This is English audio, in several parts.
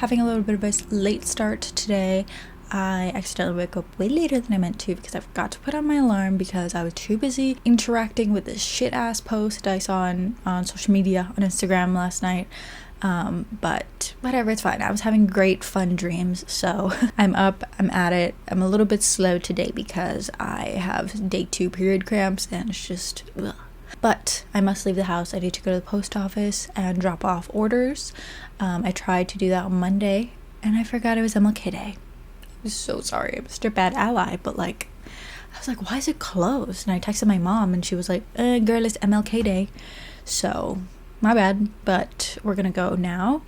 having a little bit of a late start today. I accidentally woke up way later than I meant to because I forgot to put on my alarm because I was too busy interacting with this shit ass post I saw on social media on Instagram last night. But whatever, it's fine. I was having great fun dreams, so I'm up, I'm at it. I'm a little bit slow today because I have day 2 period cramps and it's just ugh. But I must leave the house. I need to go to the post office and drop off orders. I tried to do that on Monday and I forgot it was MLK Day. I'm so sorry. I'm such a bad ally, but I was like, why is it closed? And I texted my mom and she was like, girl, it's MLK Day. So my bad, but we're gonna go now.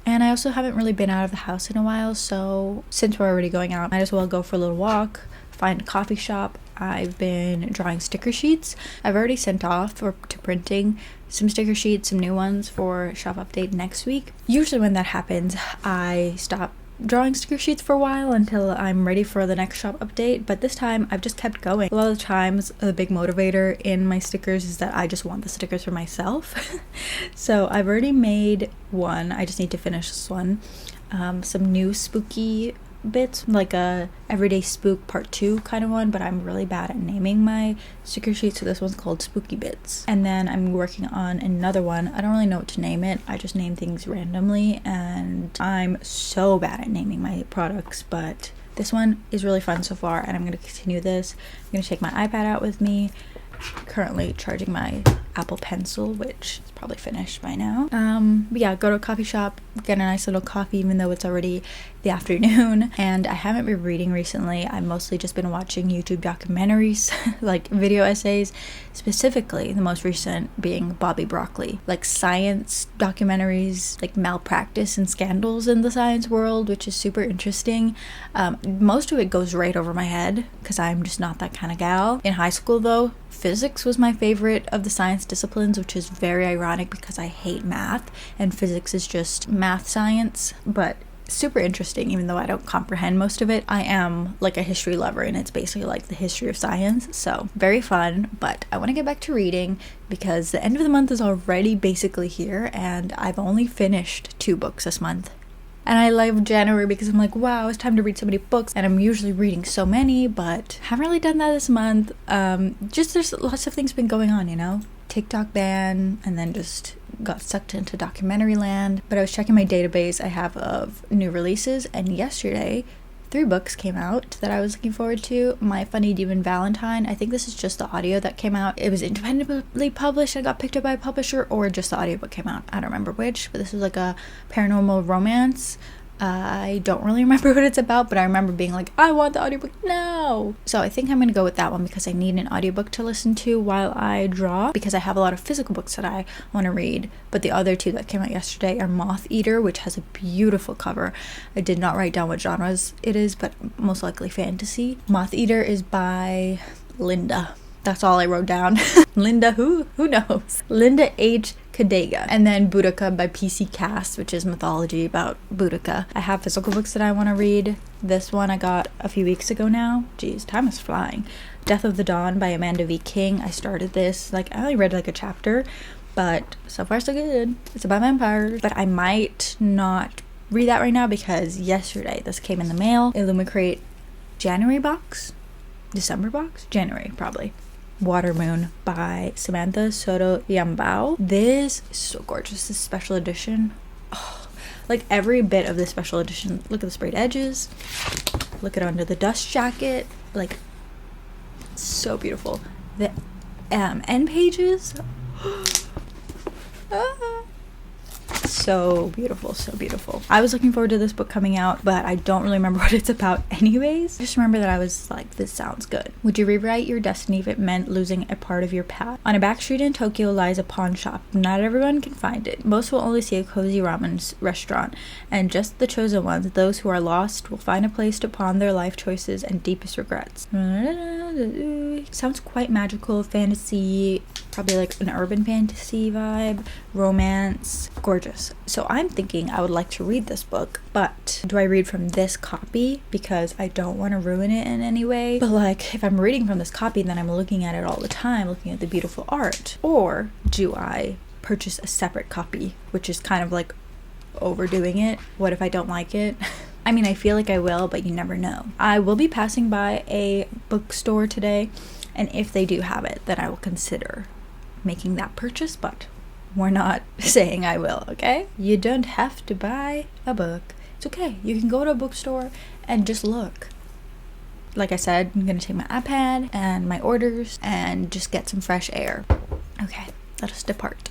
And I also haven't really been out of the house in a while, so since we're already going out, might as well go for a little walk, find a coffee shop. I've been drawing sticker sheets. I've already sent off to printing some sticker sheets, some new ones for shop update next week. Usually when that happens, I stop drawing sticker sheets for a while until I'm ready for the next shop update, but this time I've just kept going. A lot of the times the big motivator in my stickers is that I just want the stickers for myself. So I've already made one. I just need to finish this one. Some new spooky bits, like a everyday spook part 2 kind of one, but I'm really bad at naming my sticker sheets, so this one's called spooky bits. And then I'm working on another one. I don't really know what to name it. I just name things randomly and I'm so bad at naming my products, but this one is really fun so far and I'm going to continue this. I'm going to take my iPad out with me. Currently charging my Apple Pencil, which is probably finished by now. But yeah, go to a coffee shop, get a nice little coffee even though it's already the afternoon. And I haven't been reading recently. I've mostly just been watching YouTube documentaries, like video essays, specifically the most recent being Bobby Broccoli, like science documentaries, like malpractice and scandals in the science world, which is super interesting. Most of it goes right over my head because I'm just not that kind of gal. In high school though, physics was my favorite of the science disciplines, which is very ironic because I hate math and physics is just math science, but super interesting even though I don't comprehend most of it. I am like a history lover and it's basically like the history of science, so very fun. But I want to get back to reading because the end of the month is already basically here and I've only finished 2 books this month. And I love January because I'm like, wow, it's time to read so many books. And I'm usually reading so many, but haven't really done that this month. Just there's lots of things been going on, you know? TikTok ban, and then just got sucked into documentary land. But I was checking my database I have of new releases, and yesterday 3 books came out that I was looking forward to. My Funny Demon Valentine, I think this is just the audio that came out. It was independently published and got picked up by a publisher, or just the audiobook came out. I don't remember which, but this was like a paranormal romance. I don't really remember what it's about, but I remember being like, I want the audiobook now! So I think I'm gonna go with that one because I need an audiobook to listen to while I draw, because I have a lot of physical books that I want to read. But the other 2 that came out yesterday are Moth Eater, which has a beautiful cover. I did not write down what genres it is, but most likely fantasy. Moth Eater is by Linda. That's all I wrote down. Linda who knows? Linda H. Kadega. And then Boudica by PC Cast, which is mythology about Boudica. I have physical books that I want to read. This one I got a few weeks ago now. Jeez, time is flying. Death of the Dawn by Amanda V. King. I started this, I only read a chapter, but so far so good. It's about vampires, but I might not read that right now because yesterday this came in the mail. Illumicrate January box? December box? January, probably. Water Moon by Samantha Soto Yambao. This is so gorgeous. This special edition. Oh, like every bit of this special edition. Look at the sprayed edges. Look at under the dust jacket. Like, so beautiful. The end pages. So beautiful, so beautiful. I was looking forward to this book coming out, but I don't really remember what it's about anyways. I just remember that I was like, this sounds good. Would you rewrite your destiny if it meant losing a part of your path? On a back street in Tokyo lies a pawn shop. Not everyone can find it. Most will only see a cozy ramen restaurant, and just the chosen ones, those who are lost, will find a place to pawn their life choices and deepest regrets. Sounds quite magical, fantasy, probably like an urban fantasy vibe, romance, gorgeous. So I'm thinking I would like to read this book, but do I read from this copy because I don't want to ruin it in any way? But like, if I'm reading from this copy, then I'm looking at it all the time, looking at the beautiful art. Or do I purchase a separate copy, which is kind of like overdoing it? What if I don't like it? I mean, I feel like I will, but you never know. I will be passing by a bookstore today, and if they do have it, then I will consider making that purchase, but we're not saying I will, okay? You don't have to buy a book. It's okay. You can go to a bookstore and just look. Like I said, I'm gonna take my iPad and my orders and just get some fresh air. Okay, let us depart.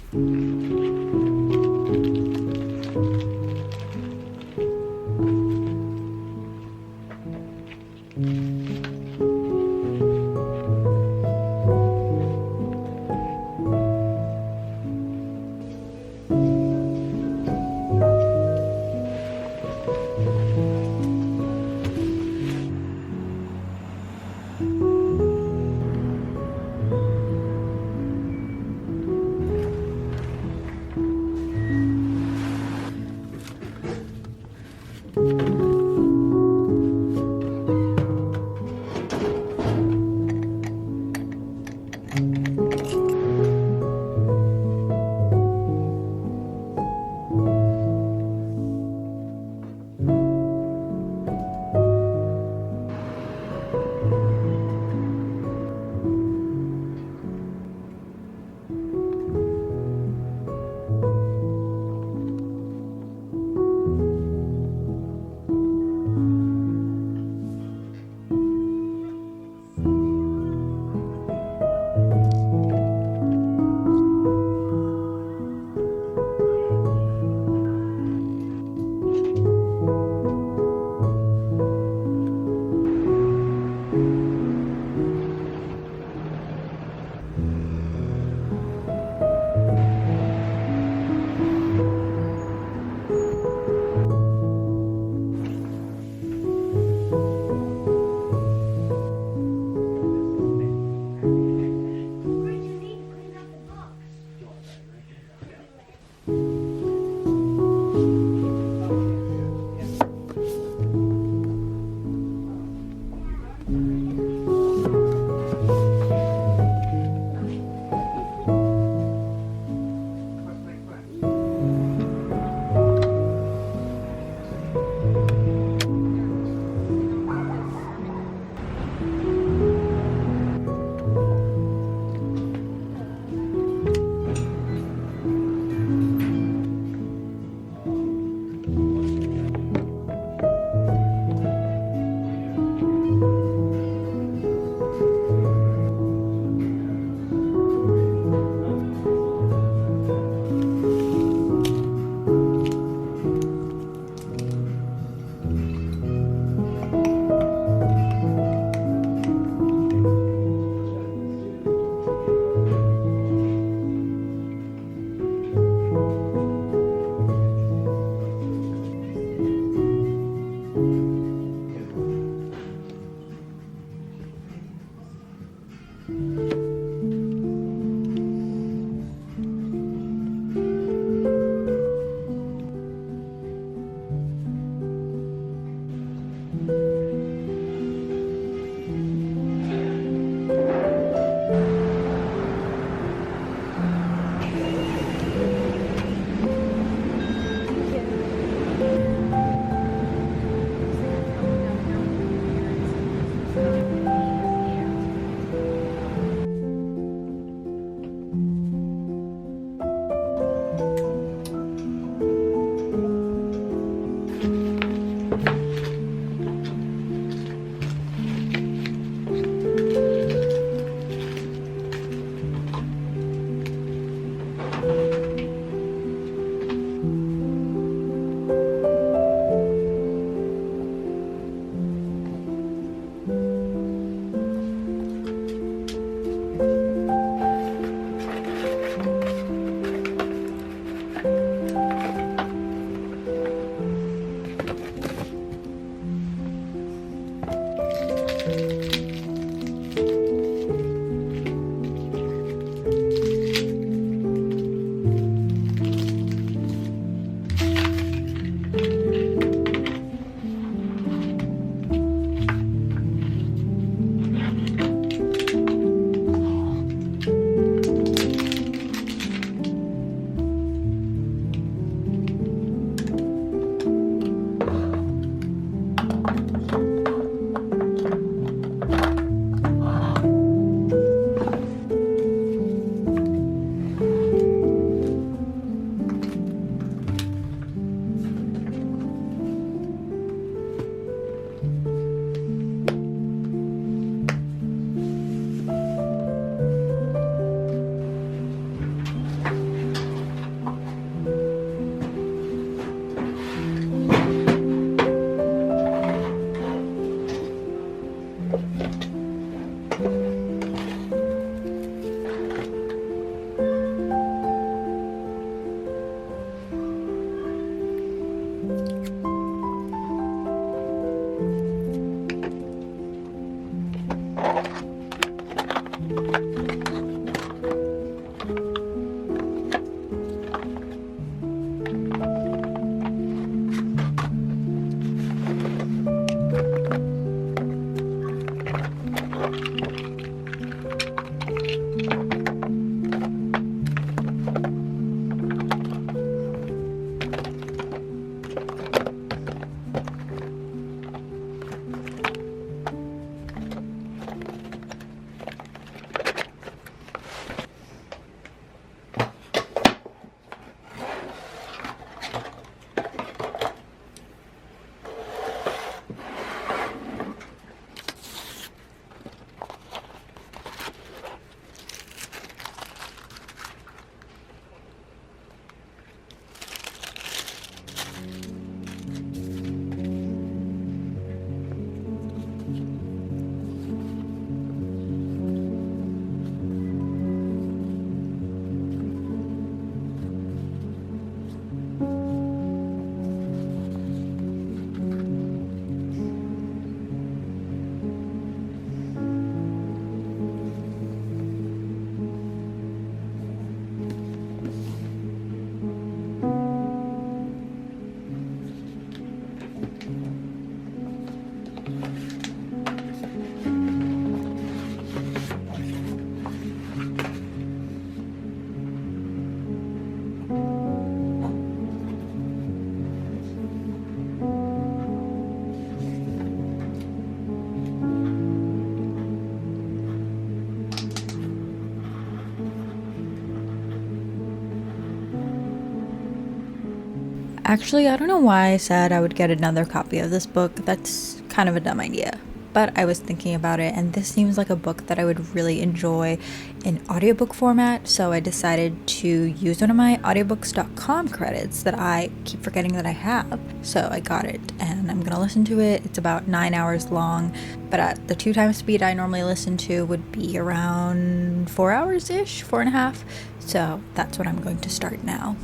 Actually, I don't know why I said I would get another copy of this book. That's kind of a dumb idea. But I was thinking about it, and this seems like a book that I would really enjoy in audiobook format, so I decided to use one of my audiobooks.com credits that I keep forgetting that I have. So I got it, and I'm gonna listen to it. It's about 9 hours long, but at the 2 times speed I normally listen to would be around 4 hours-ish, 4.5. So that's what I'm going to start now.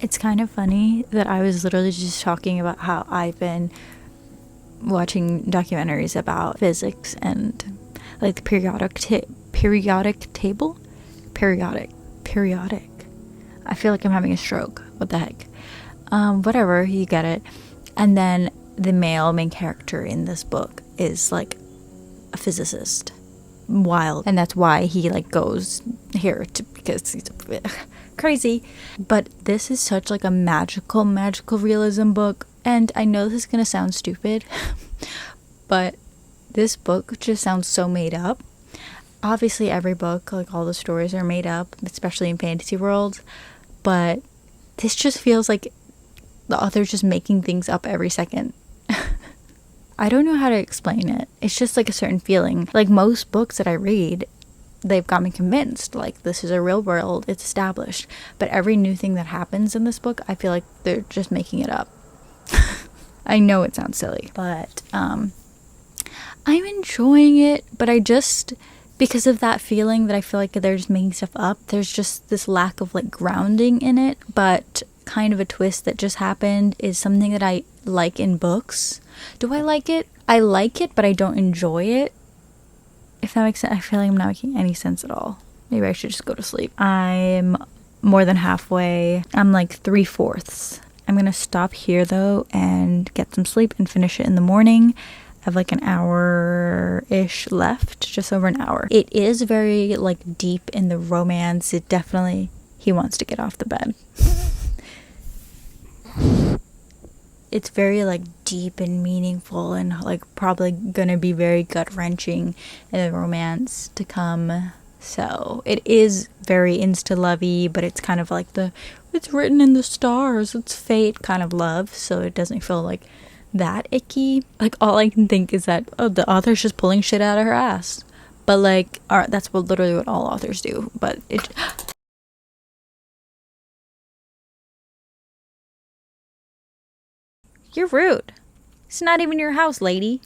It's kind of funny that I was literally just talking about how I've been watching documentaries about physics and like the periodic table. I feel like I'm having a stroke. What the heck? Whatever, you get it. And then the main character in this book is like a physicist. Wild. And that's why he like goes here because he's crazy. But this is such like a magical realism book, and I know this is gonna sound stupid but this book just sounds so made up. Obviously every book, like all the stories are made up, especially in fantasy worlds, but this just feels like the author's just making things up every second. I don't know how to explain it. It's just like a certain feeling. Like most books that I read, they've got me convinced, like this is a real world, it's established. But every new thing that happens in this book, I feel like they're just making it up. I know it sounds silly, but I'm enjoying it. But I just, because of that feeling that I feel like they're just making stuff up, there's just this lack of like grounding in it. But kind of a twist that just happened is something that I like in books. Do I like it? I like it, but I don't enjoy it. If that makes sense. I feel like I'm not making any sense at all. Maybe I should just go to sleep. I'm more than halfway. I'm like 3/4. I'm gonna stop here though and get some sleep and finish it in the morning. I have like an hour-ish left, just over an hour. It is very like deep in the romance. It definitely, he wants to get off the bed. It's very like deep and meaningful and like probably gonna be very gut-wrenching in the romance to come. So it is very insta-lovey, but it's kind of like it's written in the stars, it's fate kind of love, so it doesn't feel like that icky. Like all I can think is that, oh, the author's just pulling shit out of her ass. But like, that's literally what all authors do. But it... You're rude. It's not even your house, lady.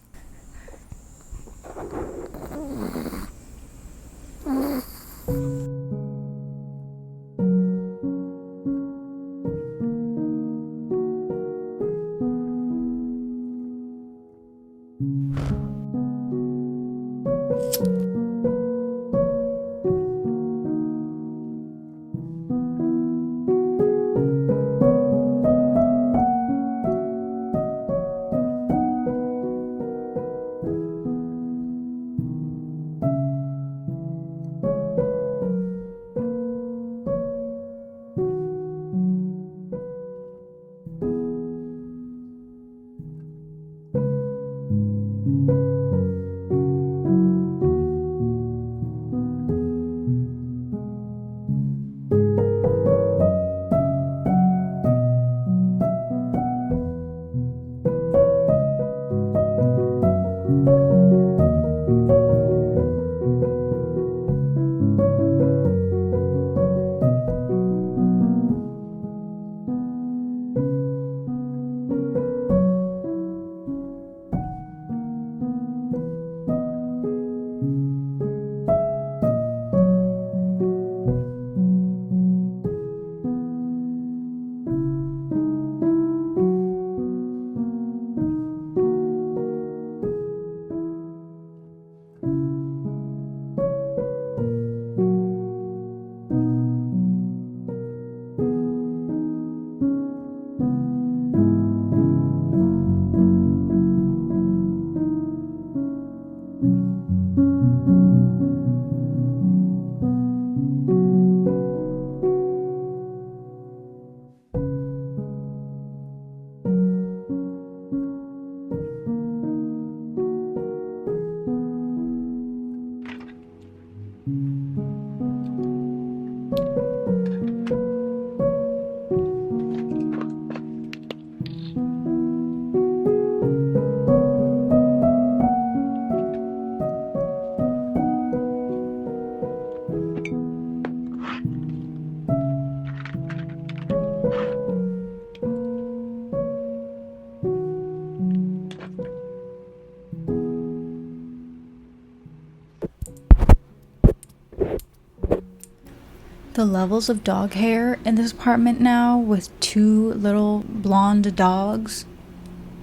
The levels of dog hair in this apartment now with 2 little blonde dogs,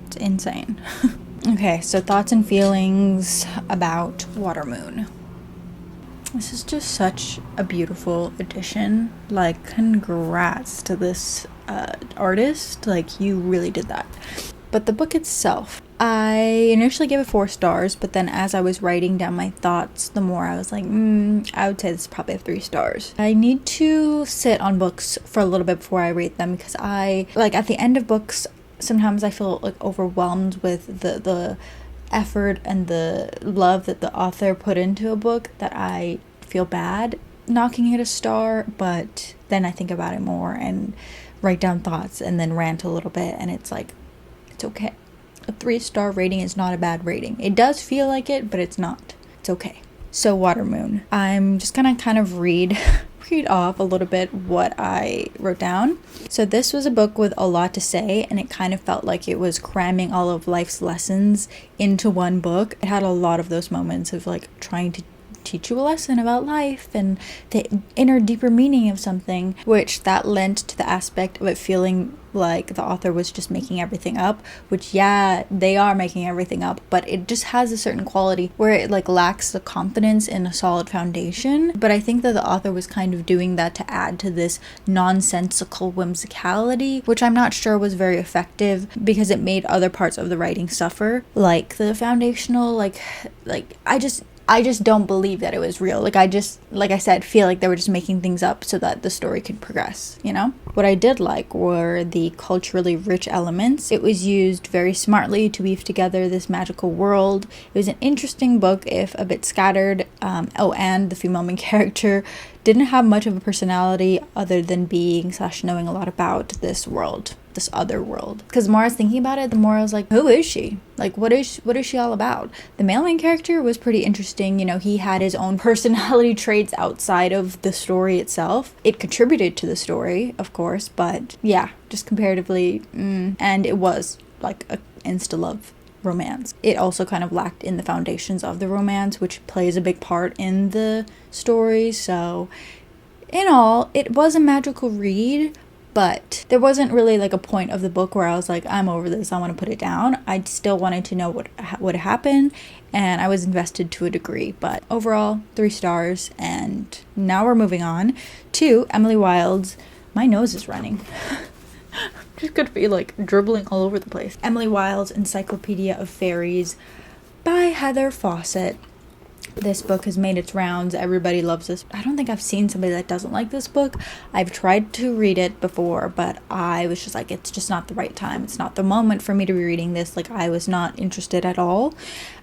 it's insane. Okay, so thoughts and feelings about Watermoon. This is just such a beautiful addition. Like, congrats to this artist. Like, you really did that. But the book itself, I initially gave it 4 stars, but then as I was writing down my thoughts, the more I was like, I would say this is probably a 3 stars. I need to sit on books for a little bit before I rate them, because at the end of books, sometimes I feel like overwhelmed with the effort and the love that the author put into a book, that I feel bad knocking it a star, but then I think about it more and write down thoughts and then rant a little bit, and it's like, it's okay. A 3-star rating is not a bad rating. It does feel like it, but it's not. It's okay. So Watermoon. I'm just gonna kind of read off a little bit what I wrote down. So this was a book with a lot to say, and it kind of felt like it was cramming all of life's lessons into one book. It had a lot of those moments of like trying to teach you a lesson about life and the inner deeper meaning of something, which that lent to the aspect of it feeling like the author was just making everything up, which yeah, they are making everything up, but it just has a certain quality where it like lacks the confidence in a solid foundation. But I think that the author was kind of doing that to add to this nonsensical whimsicality, which I'm not sure was very effective, because it made other parts of the writing suffer, like the foundational like I just don't believe that it was real. Like I said, feel like they were just making things up so that the story could progress, you know? What I did like were the culturally rich elements. It was used very smartly to weave together this magical world. It was an interesting book, if a bit scattered. And the female main character didn't have much of a personality other than being / knowing a lot about this world, this other world. Because the more I was thinking about it, the more I was like, who is she? Like, what is she all about? The male main character was pretty interesting. You know, he had his own personality traits outside of the story itself. It contributed to the story, of course, but yeah, just comparatively, and it was like a insta-love romance. It also kind of lacked in the foundations of the romance, which plays a big part in the story. So in all, it was a magical read, but there wasn't really like a point of the book where I was like, I'm over this, I want to put it down. I still wanted to know what happened, and I was invested to a degree. But overall, 3 stars. And now we're moving on to Emily Wilde's My Nose is Running. Just could be like dribbling all over the place. Emily Wilde's Encyclopedia of Fairies by Heather Fawcett. This book has made its rounds. Everybody loves this. I don't think I've seen somebody that doesn't like this book. I've tried to read it before, but I was just like, it's just not the right time. It's not the moment for me to be reading this. Like, I was not interested at all.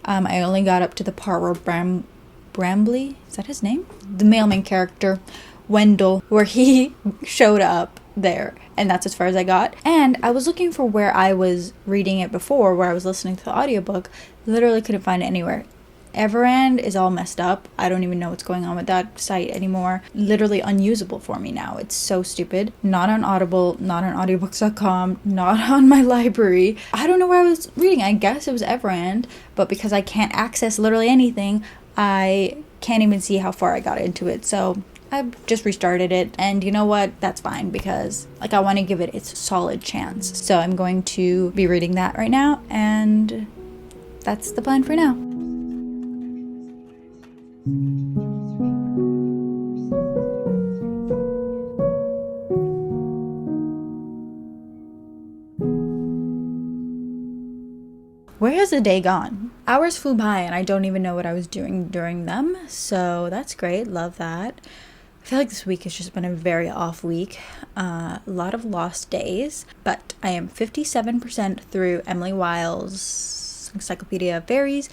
I only got up to the part where Brambley, is that his name? The male main character, Wendell, where he showed up there, and that's as far as I got. And I was looking for where I was reading it before, where I was listening to the audiobook. Literally couldn't find it anywhere. Everand is all messed up. I don't even know what's going on with that site anymore. Literally unusable for me now. It's so stupid. Not on Audible, not on audiobooks.com, not on my library. I don't know where I was reading. I guess it was Everand, but because I can't access literally anything, I can't even see how far I got into it. So I just restarted it, and you know what? That's fine, because like I want to give it its solid chance. So I'm going to be reading that right now, and that's the plan for now. Where has the day gone? Hours flew by and I don't even know what I was doing during them, so that's great. Love that. I feel like this week has just been a very off week. A lot of lost days, but I am 57% through Emily Wiles' Encyclopedia of Fairies,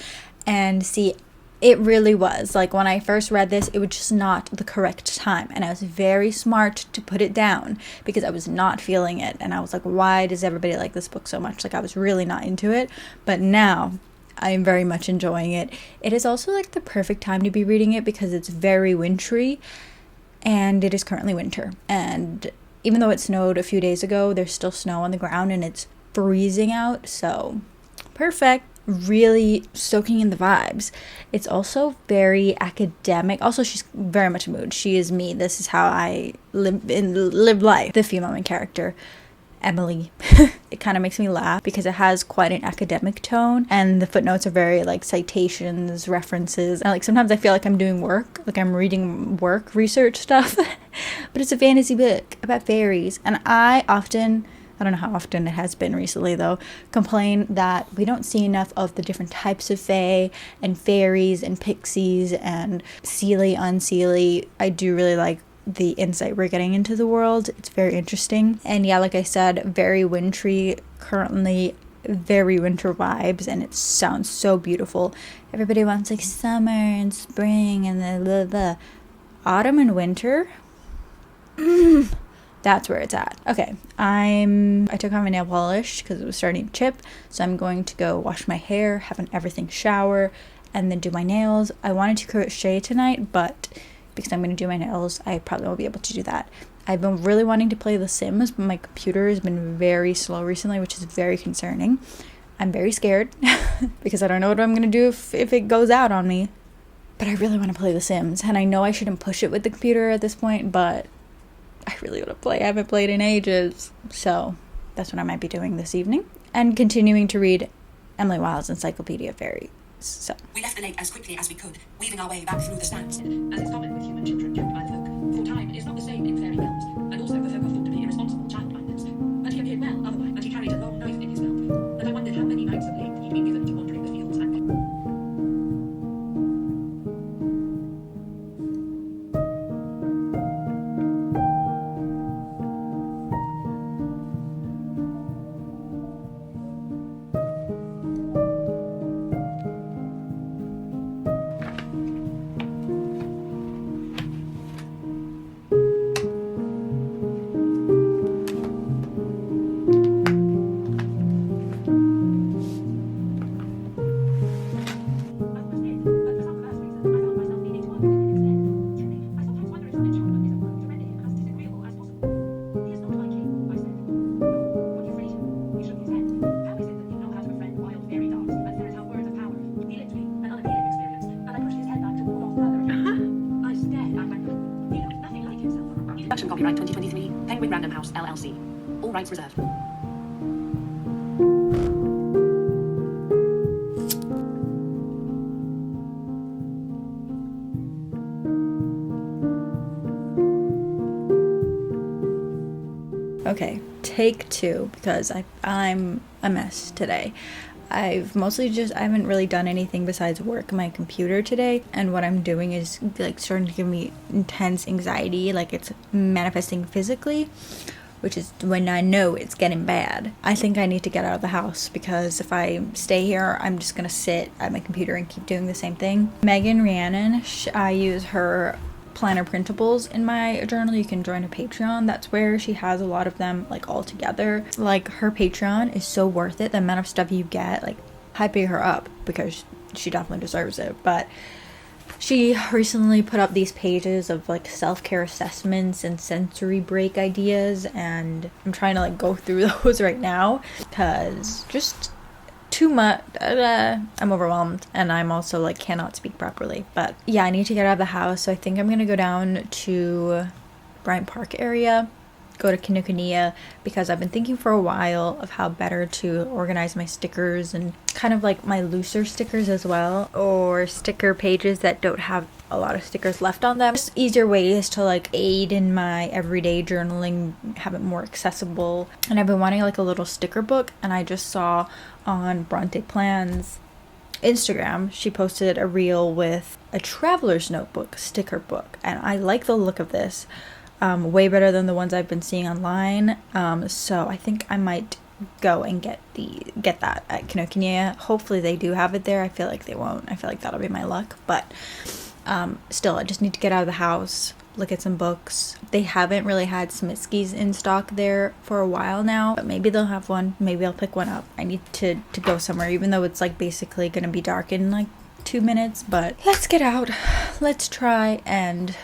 and see, it really was, like, when I first read this, it was just not the correct time, and I was very smart to put it down because I was not feeling it, and I was like, why does everybody like this book so much? Like, I was really not into it, but now I am very much enjoying it. It is also like the perfect time to be reading it because it's very wintry, and it is currently winter, and even though it snowed a few days ago, there's still snow on the ground and it's freezing out, so perfect. Really soaking in the vibes. It's also very academic. Also, she's very much a mood. She is me. This is how I live life. The female main character, Emily, it kind of makes me laugh because it has quite an academic tone, and the footnotes are very like citations, references, and like sometimes I feel like I'm doing work, like I'm reading work research stuff, but it's a fantasy book about fairies, and I don't know how often it has been recently though, complain that we don't see enough of the different types of fae and fairies and pixies and seelie, unseelie. I do really like the insight we're getting into the world. It's very interesting. And yeah, like I said, very wintry, currently very winter vibes, and it sounds so beautiful. Everybody wants like summer and spring and the autumn and winter. That's where it's at. Okay, I took off my nail polish because it was starting to chip, so I'm going to go wash my hair, have an everything shower, and then do my nails. I wanted to crochet tonight, but because I'm going to do my nails, I probably won't be able to do that. I've been really wanting to play The Sims, but my computer has been very slow recently, which is very concerning. I'm very scared because I don't know what I'm going to do if it goes out on me. But I really want to play The Sims, and I know I shouldn't push it with the computer at this point, but I really want to play. I haven't played in ages. So that's what I might be doing this evening. And continuing to read Emily Wiles' Encyclopedia of Fairies. So we left the lake as quickly as we could, weaving our way back through the stands. As is common with human children kept by the folk, for time is not the same in fairy realms, and also the folk are thought to be irresponsible childminders. But he appeared well otherwise, and he carried a long knife in his belt, and I wondered how many nights of late he'd been given to wandering the fields and Copyright 2023, Penguin Random House, LLC. All rights reserved. okay, take two, because I'm a mess today. I haven't really done anything besides work on my computer today, and what I'm doing is like starting to give me intense anxiety, like it's manifesting physically, which is when I know it's getting bad. I think I need to get out of the house, because if I stay here, I'm just gonna sit at my computer and keep doing the same thing. Megan Rhiannon, I use her planner printables in my journal. You can join her Patreon. That's where she has a lot of them like all together. Like, her Patreon is so worth it. The amount of stuff you get, like, hyping her up because she definitely deserves it. But she recently put up these pages of like self-care assessments and sensory break ideas, and I'm trying to like go through those right now because just too much. I'm overwhelmed, and I'm also like cannot speak properly. But yeah, I need to get out of the house, so I think I'm gonna go down to Bryant Park area, go to Kinokuniya, because I've been thinking for a while of how better to organize my stickers, and kind of like my looser stickers as well, or sticker pages that don't have a lot of stickers left on them. Just easier ways to like aid in my everyday journaling, have it more accessible. And I've been wanting like a little sticker book, and I just saw on Bronte Plans Instagram, she posted a reel with a traveler's notebook sticker book, and I like the look of this way better than the ones I've been seeing online. So I think I might go and get that at Kinokuniya. Hopefully they do have it there. I feel like they won't. I feel like that'll be my luck, but still, I just need to get out of the house, look at some books. They haven't really had Smitsky's in stock there for a while now, but maybe they'll have one. Maybe I'll pick one up. I need to go somewhere, even though it's like basically gonna be dark in like 2 minutes, but let's get out. Let's try. And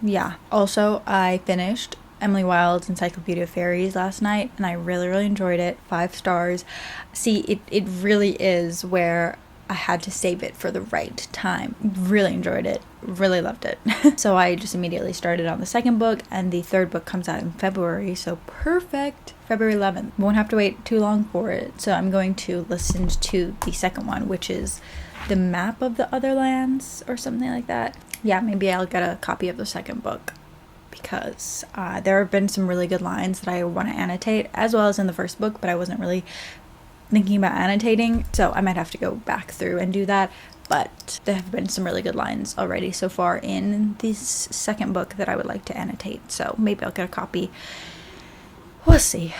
yeah, also I finished Emily Wilde's Encyclopedia of Fairies last night, and I really enjoyed it. 5 stars. See, it really is where I had to save it for the right time. Really enjoyed it. Really loved it. So I just immediately started on the second book, and the third book comes out in February, so perfect. February 11th. Won't have to wait too long for it. So I'm going to listen to the second one, which is The Map of the Other Lands or something like that. Yeah, maybe I'll get a copy of the second book, because there have been some really good lines that I want to annotate, as well as in the first book, but I wasn't really thinking about annotating, so I might have to go back through and do that. But there have been some really good lines already so far in this second book that I would like to annotate, so maybe I'll get a copy. We'll see.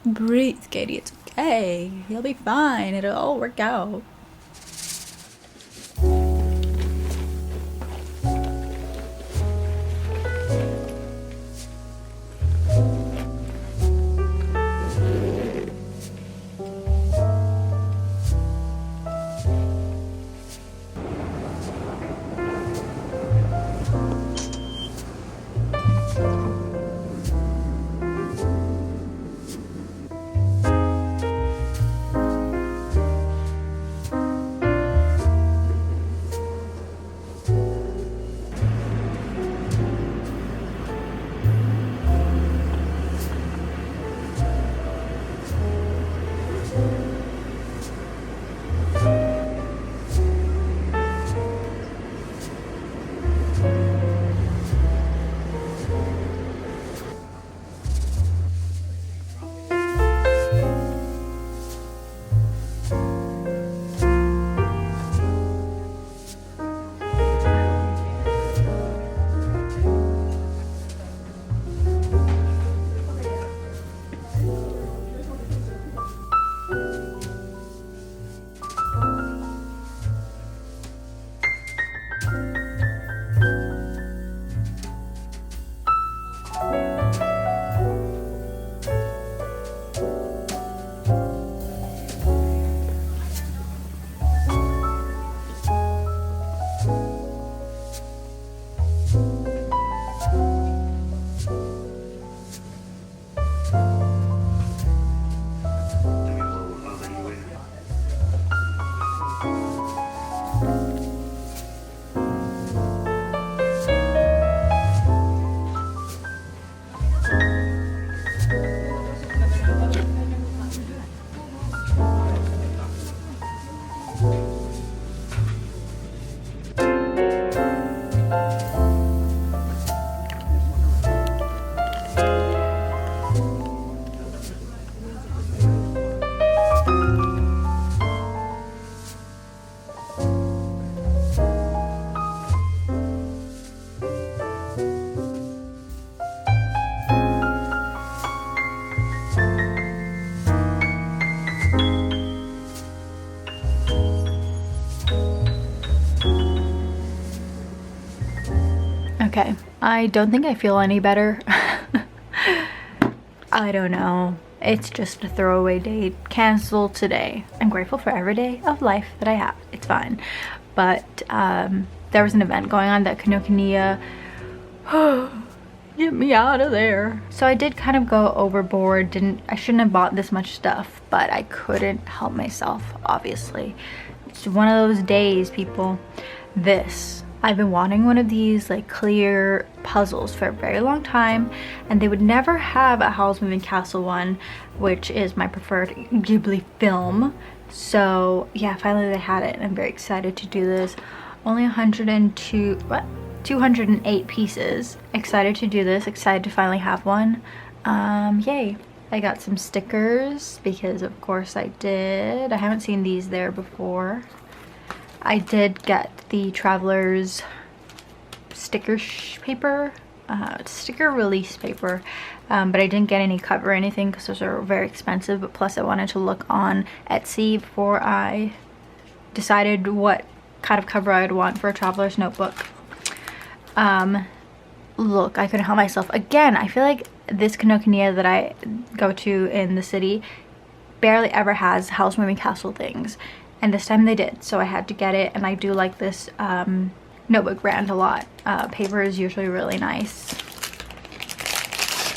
Breathe, Katie, it's okay. You'll be fine. It'll all work out. Okay, I don't think I feel any better. I don't know. It's just a throwaway date. Cancelled today. I'm grateful for every day of life that I have. It's fine. But there was an event going on that Kinokuniya. Get me out of there. So I did kind of go overboard. I shouldn't have bought this much stuff, but I couldn't help myself, obviously. It's one of those days, people. I've been wanting one of these like clear puzzles for a very long time, and they would never have a Howl's Moving Castle one, which is my preferred Ghibli film. So yeah, finally they had it, and I'm very excited to do this. Only 208 pieces. Excited to do this, excited to finally have one. Yay. I got some stickers because of course I did. I haven't seen these there before. I did get the Traveler's sticker paper, sticker release paper, but I didn't get any cover or anything because those are very expensive. But plus I wanted to look on Etsy before I decided what kind of cover I would want for a traveler's notebook. Look, I couldn't help myself. Again, I feel like this Kinokuniya that I go to in the city barely ever has house moving castle things, and this time they did, so I had to get it. And I do like this notebook brand a lot. Paper is usually really nice.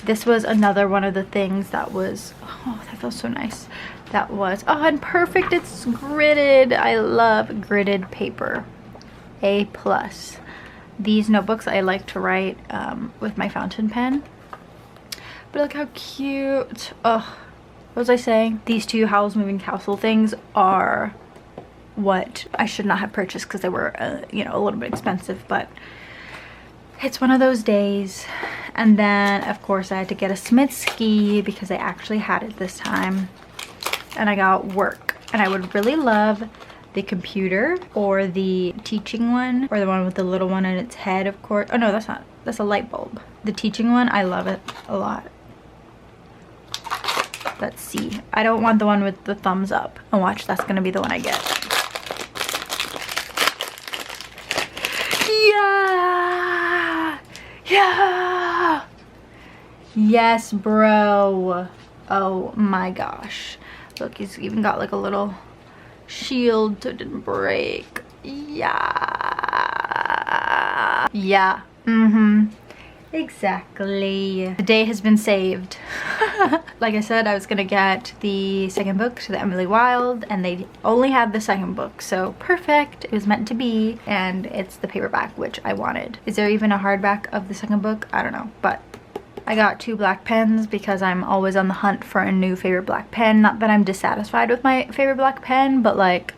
This was another one of the things that was, oh, that feels so nice. That was, oh, and perfect, it's gridded. I love gridded paper. A+. These notebooks I like to write with my fountain pen. But look how cute. Oh, what was I saying? These two Howl's Moving Castle things are what I should not have purchased because they were, you know, a little bit expensive, but it's one of those days. And then, of course, I had to get a Smithski because I actually had it this time. And I got work. And I would really love the computer or the teaching one, or the one with the little one in its head, of course. Oh no, that's not. That's a light bulb. The teaching one, I love it a lot. Let's see. I don't want the one with the thumbs up. And watch, that's gonna be the one I get. Yeah! Yeah! Yes, bro. Oh my gosh. Look, he's even got like a little shield so it didn't break. Yeah. Yeah. Exactly. The day has been saved. Like I said, I was gonna get the second book to the Emily Wilde, and they only had the second book, so perfect. It was meant to be, and it's the paperback, which I wanted. Is there even a hardback of the second book? I don't know, but I got 2 black pens because I'm always on the hunt for a new favorite black pen. Not that I'm dissatisfied with my favorite black pen, but like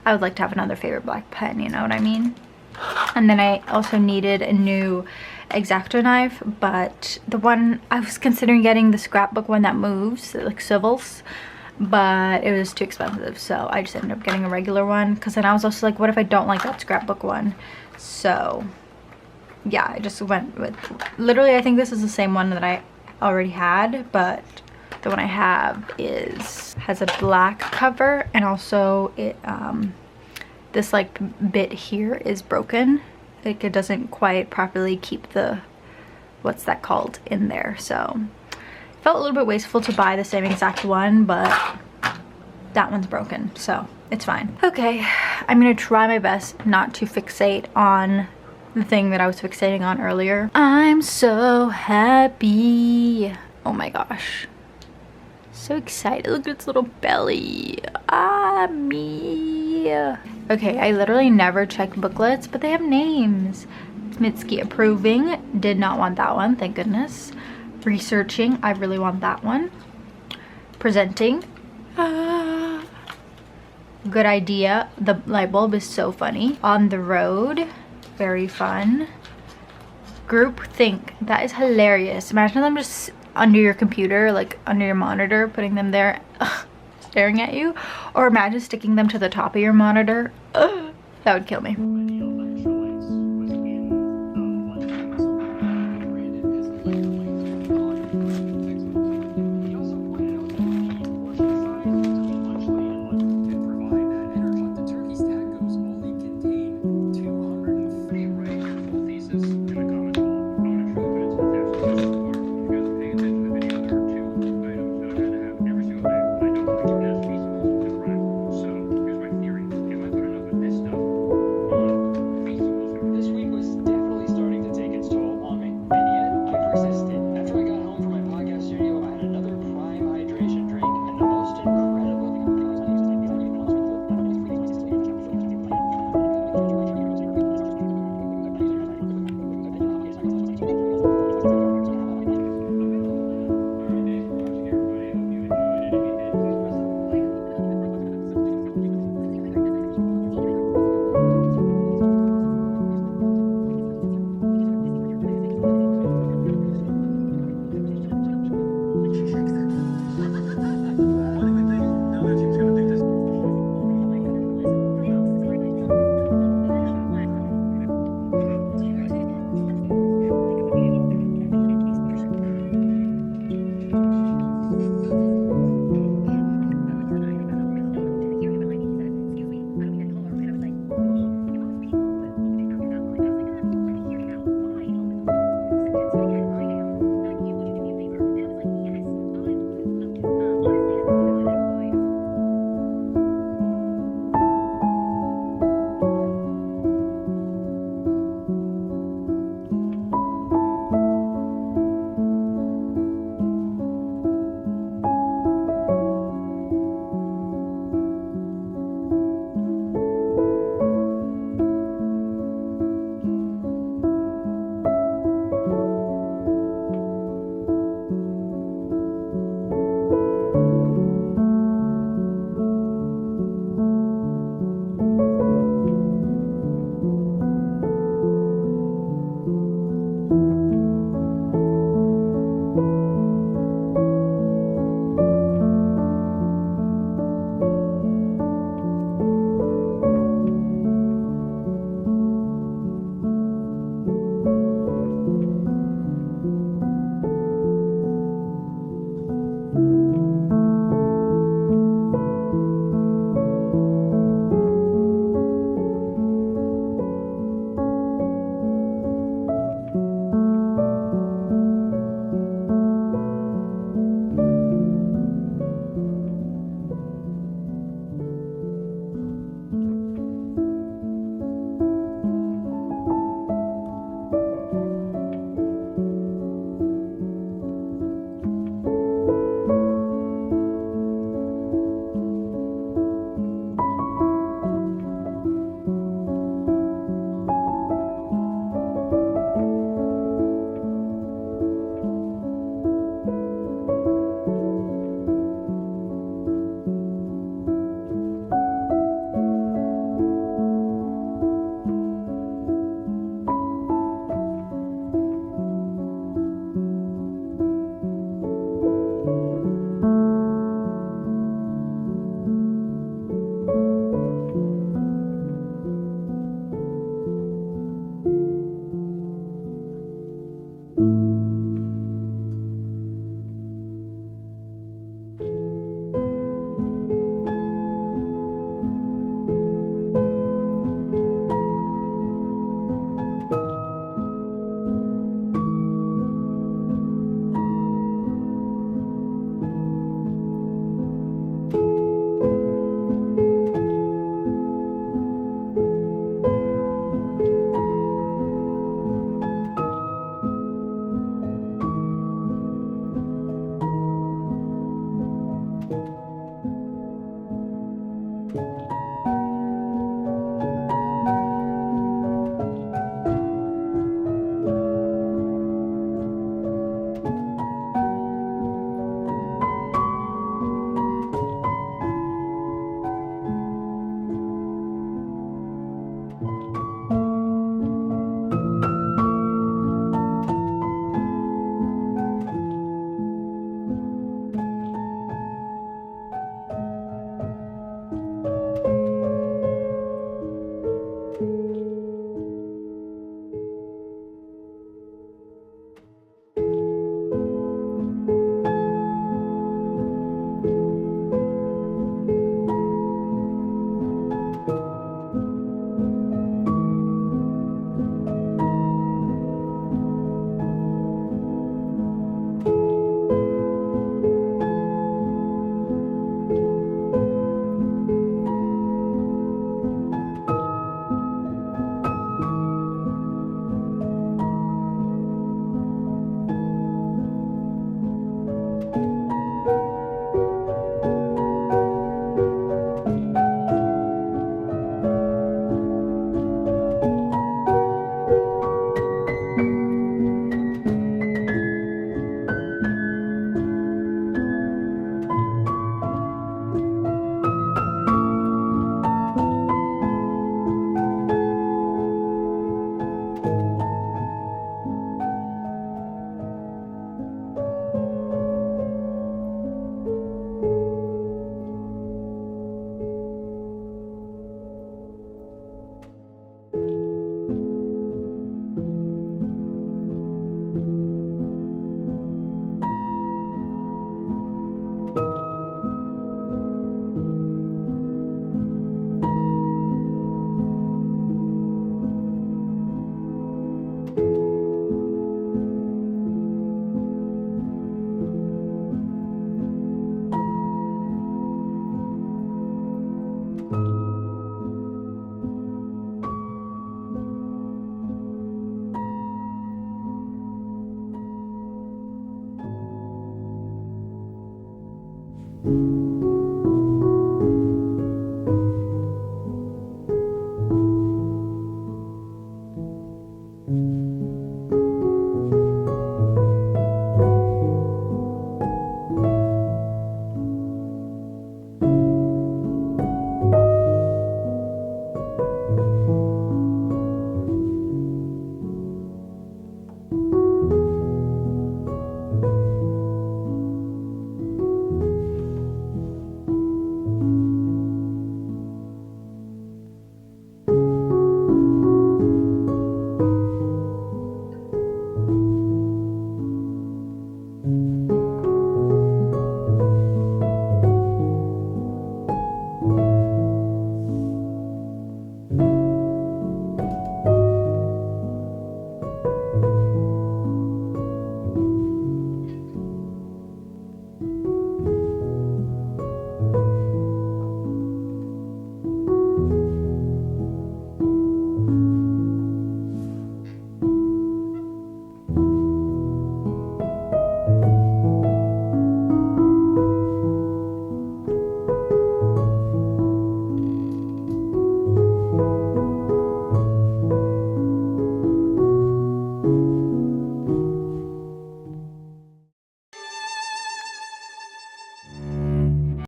I would like to have another favorite black pen, you know what I mean? And then I also needed a new X-Acto knife, but the one I was considering getting, the scrapbook one that moves, like swivels, but it was too expensive, so I just ended up getting a regular one. Because then I was also like, what if I don't like that scrapbook one? So yeah, I just went with, literally I think this is the same one that I already had, but the one I have has a black cover, and also it this like bit here is broken. Like it doesn't quite properly keep the, what's that called, in there. So it felt a little bit wasteful to buy the same exact one, but that one's broken, so it's fine. Okay, I'm gonna try my best not to fixate on the thing that I was fixating on earlier. I'm so happy. Oh my gosh. So excited. Look at its little belly. Ah, me. Okay, I literally never check booklets, but they have names. Smitsky approving. Did not want that one, thank goodness. Researching. I really want that one. Presenting. Ah. Good idea. The light bulb is so funny. On the road. Very fun. Group think. That is hilarious. Imagine them just under your computer, like under your monitor, putting them there, staring at you. Or imagine sticking them to the top of your monitor. That would kill me.